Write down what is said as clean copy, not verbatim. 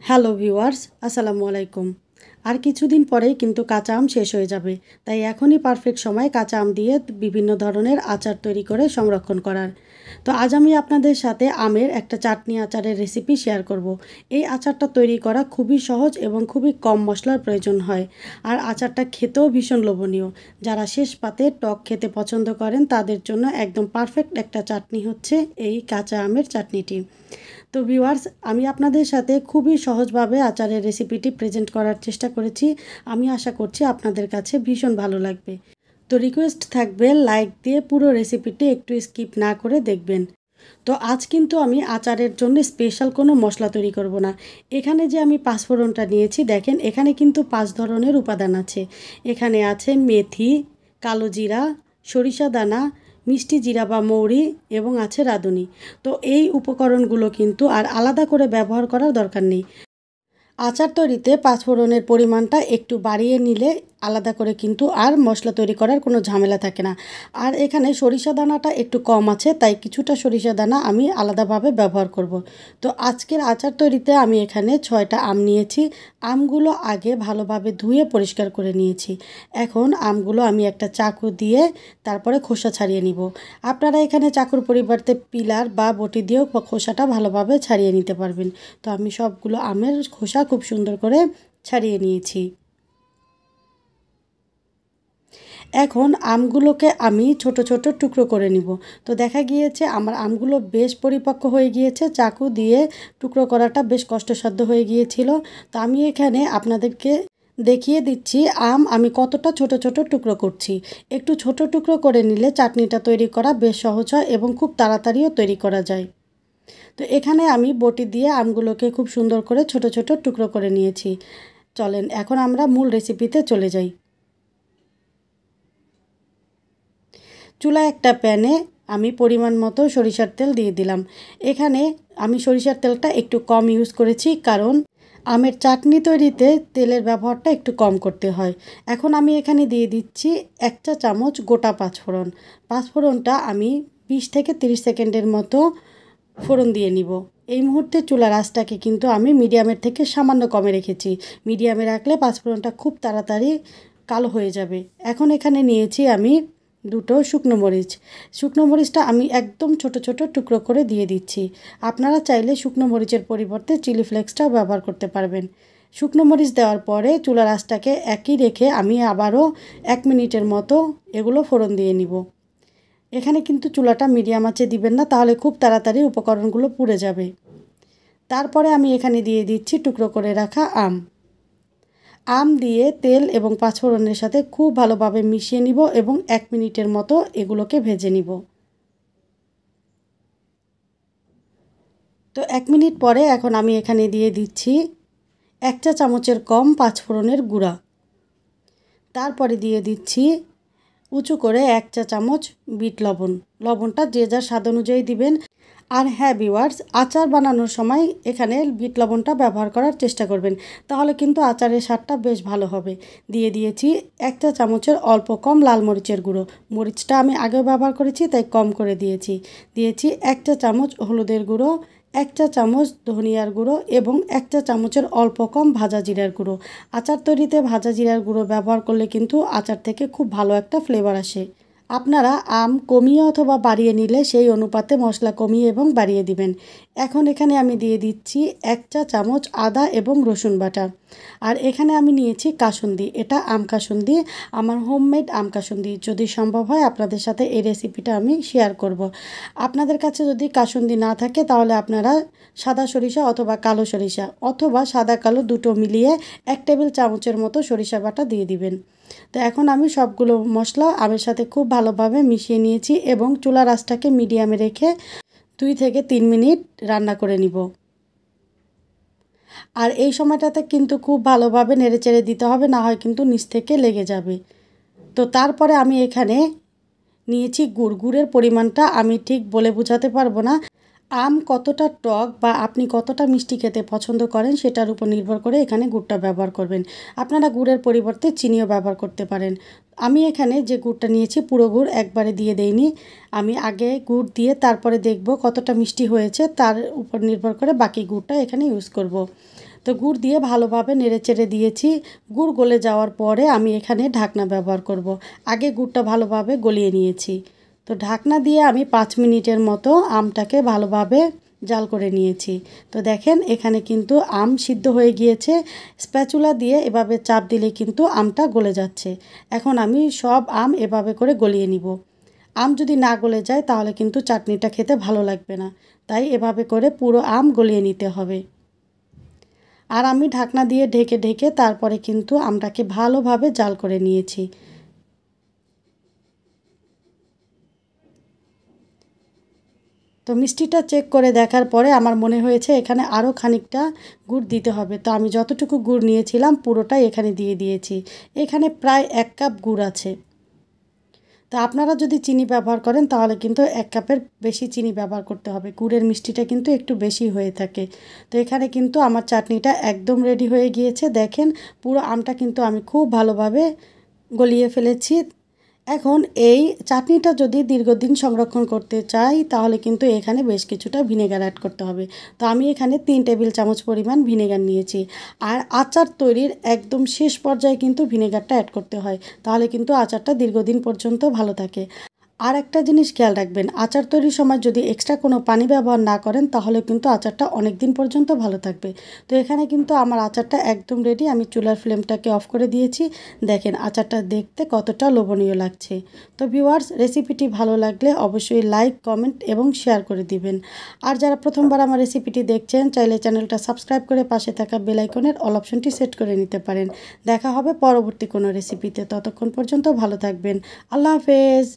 Hello viewers, আসসালামু আলাইকুম। আর কিছুদিন পরেই কিন্তু কাঁচা আম শেষ হয়ে যাবে, তাই এখনই পারফেক্ট সময় কাঁচা আম দিয়ে বিভিন্ন ধরনের আচার তৈরি করে সংরক্ষণ করার। তো আজ আমি আপনাদের সাথে আমের একটা চাটনি আচারের রেসিপি শেয়ার করব। এই আচারটা তৈরি করা খুবই সহজ এবং খুবই কম মশলার প্রয়োজন হয়। আর আচারটা খেতেও ভীষণ লোভনীয়। যারা শেষ পাতে টক খেতে পছন্দ করেন তাদের জন্য একদম পারফেক্ট একটা চাটনি হচ্ছে এই কাঁচা আমের চাটনিটি। তো ভিউয়ার্স, আমি আপনাদের সাথে খুবই সহজভাবে আচারের রেসিপিটি প্রেজেন্ট করার চেষ্টা করেছি। আমি আশা করছি আপনাদের কাছে ভীষণ ভালো লাগবে। তো রিকোয়েস্ট থাকবে লাইক দিয়ে পুরো রেসিপিটি একটু স্কিপ না করে দেখবেন। তো আজ কিন্তু আমি আচারের জন্য স্পেশাল কোনো মশলা তৈরি করব না। এখানে যে আমি পাঁচফোড়নটা নিয়েছি, দেখেন এখানে কিন্তু 5 ধরনের উপাদান আছে। এখানে আছে মেথি, কালো জিরা, সরিষা দানা, মিষ্টি জিরা বা মৌরি এবং আছে রাঁধুনি। তো এই উপকরণগুলো কিন্তু আর আলাদা করে ব্যবহার করার দরকার নেই। আচার তৈরিতে পাঁচফোড়নের পরিমাণটা একটু বাড়িয়ে নিলে আলাদা করে কিন্তু আর মশলা তৈরি করার কোনো ঝামেলা থাকে না। আর এখানে সরিষা দানাটা একটু কম আছে, তাই কিছুটা সরিষা দানা আমি আলাদাভাবে ব্যবহার করব। তো আজকের আচার তৈরিতে আমি এখানে 6টা আম নিয়েছি। আমগুলো আগে ভালোভাবে ধুয়ে পরিষ্কার করে নিয়েছি। এখন আমগুলো আমি একটা চাকু দিয়ে তারপরে খোসা ছাড়িয়ে নিব। আপনারা এখানে চাকুর পরিবর্তে পিলার বা বটি দিয়েও খোসাটা ভালোভাবে ছাড়িয়ে নিতে পারবেন। তো আমি সবগুলো আমের খোসা খুব সুন্দর করে ছাড়িয়ে নিয়েছি। এখন আমগুলোকে আমি ছোট ছোট টুকরো করে নিব। তো দেখা গিয়েছে আমার আমগুলো বেশ পরিপক্ক হয়ে গিয়েছে, চাকু দিয়ে টুকরো করাটা বেশ কষ্টসাধ্য হয়ে গিয়েছিল। তো আমি এখানে আপনাদেরকে দেখিয়ে দিচ্ছি আমি কতটা ছোট ছোট টুকরো করছি। একটু ছোট টুকরো করে নিলে চাটনিটা তৈরি করা বেশ সহজ হয় এবং খুব তাড়াতাড়িও তৈরি করা যায়। তো এখানে আমি বটি দিয়ে আমগুলোকে খুব সুন্দর করে ছোট ছোট টুকরো করে নিয়েছি। চলেন এখন আমরা মূল রেসিপিতে চলে যাই। চুলায় একটা প্যানে আমি পরিমাণ মতো সরিষার তেল দিয়ে দিলাম। এখানে আমি সরিষার তেলটা একটু কম ইউজ করেছি, কারণ আমের চাটনি তৈরিতে তেলের ব্যবহারটা একটু কম করতে হয়। এখন আমি এখানে দিয়ে দিচ্ছি 1 চা চামচ গোটা পাঁচফোড়ন। পাঁচফোড়নটা আমি 20 থেকে 30 সেকেন্ডের মতো ফোড়ন দিয়ে নিব। এই মুহূর্তে চুলার আঁচটাকে কিন্তু আমি মিডিয়ামের থেকে সামান্য কমে রেখেছি। মিডিয়ামে রাখলে পাঁচফোড়নটা খুব তাড়াতাড়ি কালো হয়ে যাবে। এখন এখানে নিয়েছি আমি 2টো শুকনো মরিচ। শুকনো মরিচটা আমি একদম ছোট ছোট টুকরো করে দিয়ে দিচ্ছি। আপনারা চাইলে শুকনো মরিচের পরিবর্তে চিলি ফ্লেক্সটাও ব্যবহার করতে পারবেন। শুকনো মরিচ দেওয়ার পরে চুলার আঁচটাকে একই রেখে আমি আবারও 1 মিনিটের মতো এগুলো ফোড়ন দিয়ে নিব। এখানে কিন্তু চুলাটা মিডিয়াম আঁচে দিবেন না, তাহলে খুব তাড়াতাড়ি উপকরণগুলো পুড়ে যাবে। তারপরে আমি এখানে দিয়ে দিচ্ছি টুকরো করে রাখা আম দিয়ে তেল এবং পাঁচফোড়নের সাথে খুব ভালোভাবে মিশিয়ে নিব এবং 1 মিনিটের মতো এগুলোকে ভেজে নিব। তো 1 মিনিট পরে এখন আমি এখানে দিয়ে দিচ্ছি 1 চা চামচের কম পাঁচফোড়নের গুঁড়া। তারপরে দিয়ে দিচ্ছি উঁচু করে 1 চা চামচ বিট লবণ। লবণটা যে যার স্বাদ অনুযায়ী দিবেন। আর হ্যাঁ ভিউয়ার্স, আচার বানানোর সময় এখানে বিট লবণটা ব্যবহার করার চেষ্টা করবেন, তাহলে কিন্তু আচারের স্বাদটা বেশ ভালো হবে। দিয়ে দিয়েছি 1 চা চামচের অল্প কম লাল মরিচের গুঁড়ো। মরিচটা আমি আগেও ব্যবহার করেছি, তাই কম করে দিয়েছি। দিয়েছি 1 চা চামচ হলুদের গুঁড়ো, 1 চা চামচ ধনিয়ার গুঁড়ো এবং 1 চা চামচের অল্প কম ভাজা জিরার গুঁড়ো। আচার তৈরিতে ভাজা জিরার গুঁড়ো ব্যবহার করলে কিন্তু আচার থেকে খুব ভালো একটা ফ্লেভার আসে। আপনারা আম কমিয়ে অথবা বাড়িয়ে নিলে সেই অনুপাতে মশলা কমিয়ে এবং বাড়িয়ে দিবেন। এখন এখানে আমি দিয়ে দিচ্ছি 1 চা চামচ আদা এবং রসুন বাটা। আর এখানে আমি নিয়েছি কাসুন্দি। এটা আম কাসুন্দি, আমার হোমমেড আম কাসুন্দি। যদি সম্ভব হয় আপনাদের সাথে এই রেসিপিটা আমি শেয়ার করব। আপনাদের কাছে যদি কাসুন্দি না থাকে তাহলে আপনারা সাদা সরিষা অথবা কালো সরিষা অথবা সাদা কালো দুটো মিলিয়ে 1 টেবিল চামচের মতো সরিষা বাটা দিয়ে দিবেন। তো এখন আমি সবগুলো মশলা আমের সাথে খুব ভালোভাবে মিশিয়ে নিয়েছি এবং চুলার আঁচটাকে মিডিয়ামে রেখে 2 থেকে 3 মিনিট রান্না করে নিব। আর এই সময়টাতে কিন্তু খুব ভালোভাবে নেড়েচেড়ে দিতে হবে, না হয় কিন্তু নিচ থেকে লেগে যাবে। তো তারপরে আমি এখানে নিয়েছি গুড়। গুড়ের পরিমাণটা আমি ঠিক বলে বোঝাতে পারবো না। আম কতটা টক বা আপনি কতটা মিষ্টি খেতে পছন্দ করেন সেটার উপর নির্ভর করে এখানে গুড়টা ব্যবহার করবেন। আপনারা গুড়ের পরিবর্তে চিনিও ব্যবহার করতে পারেন। আমি এখানে যে গুড়টা নিয়েছি পুরো গুড় একবারে দিয়ে দেইনি। আমি আগে গুড় দিয়ে তারপরে দেখব কতটা মিষ্টি হয়েছে, তার উপর নির্ভর করে বাকি গুড়টা এখানে ইউজ করব। তো গুড় দিয়ে ভালোভাবে নেড়েচেড়ে দিয়েছি। গুড় গলে যাওয়ার পরে আমি এখানে ঢাকনা ব্যবহার করব। আগে গুড়টা ভালোভাবে গলিয়ে নিয়েছি। তো ঢাকনা দিয়ে আমি 5 মিনিটের মতো আমটাকে ভালোভাবে জাল করে নিয়েছি। তো দেখেন এখানে কিন্তু আম সিদ্ধ হয়ে গিয়েছে। স্প্যাচুলা দিয়ে এভাবে চাপ দিলে কিন্তু আমটা গলে যাচ্ছে। এখন আমি সব আম এভাবে করে গলিয়ে নিব। আম যদি না গলে যায় তাহলে কিন্তু চাটনিটা খেতে ভালো লাগবে না, তাই এভাবে করে পুরো আম গলিয়ে নিতে হবে। আর আমি ঢাকনা দিয়ে ঢেকে ঢেকে তারপরে কিন্তু আমটাকে ভালোভাবে জাল করে নিয়েছি। তো মিষ্টিটা চেক করে দেখার পরে আমার মনে হয়েছে এখানে আরও খানিকটা গুড় দিতে হবে। তো আমি যতটুকু গুড় নিয়েছিলাম পুরোটাই এখানে দিয়ে দিয়েছি। এখানে প্রায় 1 কাপ গুড় আছে। তো আপনারা যদি চিনি ব্যবহার করেন তাহলে কিন্তু 1 কাপের বেশি চিনি ব্যবহার করতে হবে। গুড়ের মিষ্টিটা কিন্তু একটু বেশি হয়ে থাকে। তো এখানে কিন্তু আমার চাটনিটা একদম রেডি হয়ে গিয়েছে। দেখেন পুরো আমটা কিন্তু আমি খুব ভালোভাবে গলিয়ে ফেলেছি। এখন এই চাটনিটা যদি দীর্ঘদিন সংরক্ষণ করতে চাই তাহলে কিন্তু এখানে বেশ কিছুটা ভিনেগার অ্যাড করতে হবে। তো আমি এখানে 3 টেবিল চামচ পরিমাণ ভিনেগার নিয়েছি। আর আচার তৈরির একদম শেষ পর্যায়ে কিন্তু ভিনেগারটা অ্যাড করতে হয়, তাহলে কিন্তু আচারটা দীর্ঘদিন পর্যন্ত ভালো থাকে। আর একটা জিনিস খেয়াল রাখবেন, আচার তৈরির সময় যদি এক্সট্রা কোনো পানি ব্যবহার না করেন তাহলে কিন্তু আচারটা অনেক দিন পর্যন্ত ভালো থাকবে। তো এখানে কিন্তু আমার আচারটা একদম রেডি। আমি চুলার ফ্লেমটাকে অফ করে দিয়েছি। দেখেন আচারটা দেখতে কতটা লোভনীয় লাগছে। তো ভিউয়ার্স, রেসিপিটি ভালো লাগলে অবশ্যই লাইক, কমেন্ট এবং শেয়ার করে দিবেন। আর যারা প্রথমবার আমার রেসিপিটি দেখছেন চাইলে চ্যানেলটা সাবস্ক্রাইব করে পাশে থাকা বেল আইকনের অল অপশনটি সেট করে নিতে পারেন। দেখা হবে পরবর্তী কোনো রেসিপিতে। ততক্ষণ পর্যন্ত ভালো থাকবেন। আল্লাহ হাফেজ।